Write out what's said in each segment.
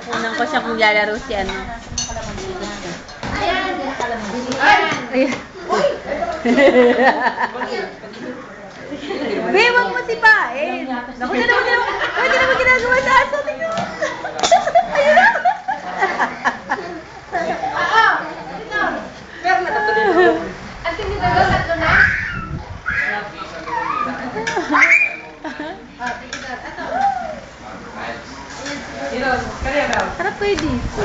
Kukunan ko siya kung lalaro si ano. Ayan. Ayan. Be, wag mo sipain. Naku, hindi naman ginagawa sa aso. Tingnan mo. Ayun na. Ang tingin na doon, tatlo na. Harap kayo dito.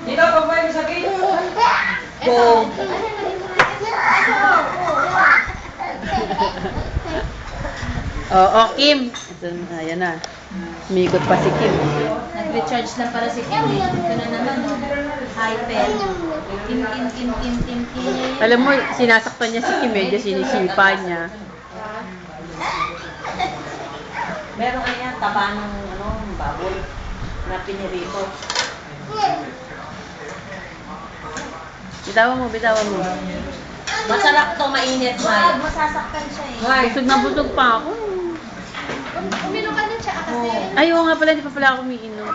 Dito, pagpapay mo sa gate. Go. Oo, Kim. Ayan na. Umikot pa si Kim. Nag-recharge lang para si Kim. Ito na naman, oh. Hyper. Kim. Alam mo, sinasaktan niya si Kim, medyo sinisipa niya. Meron kanya taba ng baboy na pinirito. Bitawan mo. Masarap to, mainit na. Masasaktan siya eh. Busog na busog pa ako. Uminom ka na siya kasi. Ay, oo nga pala, hindi pa pala ako umiinom.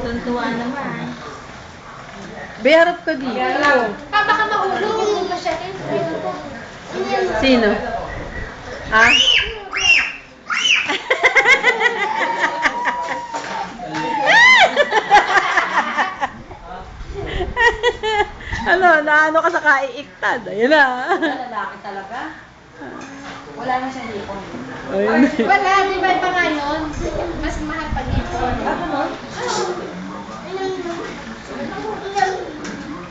Tuntua naman. Be, harap ka dito. Baka mahulog pa siya. Sino? Ah? Naano ka sa kaiiktad. Ayun na. Lalaki talaga. Wala na siyang hipon. Ayun. Wala, di ba pa nga yun? Mas mahal pag ipon.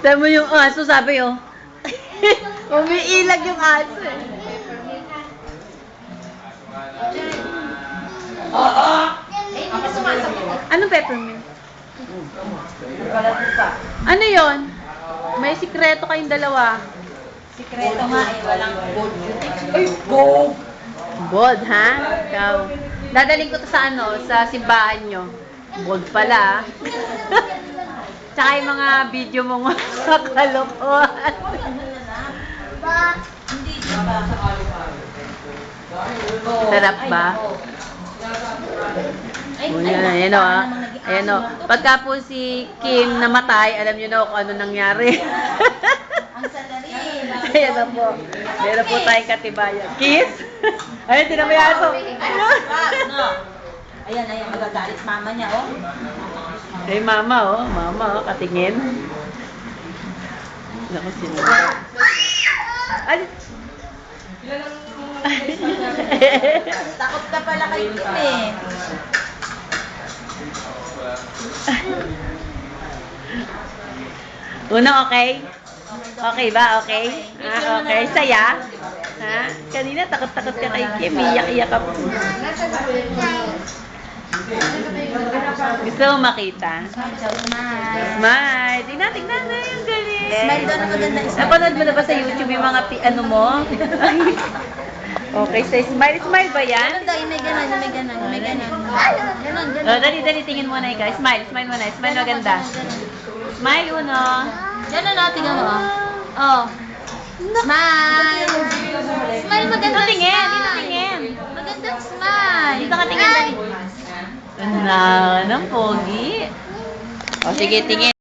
Tama mo yung aso, sabi oh. Umiilag yung aso eh. Ako sumasagot. Anong peppermint? Nagkalat pa. Ano yon? May sikreto kayong dalawa. Sikreto nga eh, walang gold. Ay, gold! Bold, ha? Ikaw. Dadaling ko to sa ano, sa simbahan nyo. Bold pala. Tsaka yung mga video mong kalokohan. Hindi ba? Sarap ba? Ayan o, ayan o. Pagka po si Kim namatay, alam nyo na kung ano nangyari. Ang salari. Ayan na po. Meron po tayong katibayan. Kiss? Ayun, tinamayaso. No. Ayan, magagalit mama niya, oh. Ay, mama, katingin. Naku, sino? Ay! Takot ka pala kay Kim eh. Una, okay? Okay ba? Okay? Ah, okay. Saya? Ha? Kanina, takot-takot ka kay Kim. Iyak-iyak ka po. Gusto mo makita? Smile! Tignan na yung galing. Smile daw na maganda. Napanood mo na ba sa YouTube yung mga ano mo? Okay, say smile. Smile ba yan? May ganon. Ganon. Oh, dali, tingin mo na ikaw. Smile muna. Smile maganda. Smile uno. Ganon na, tingnan mo. Oh. Smile. Smile maganda. Dito tingin. Magandang smile. Dito ka tingin, dali. Ang pogi. O, sige, tingin.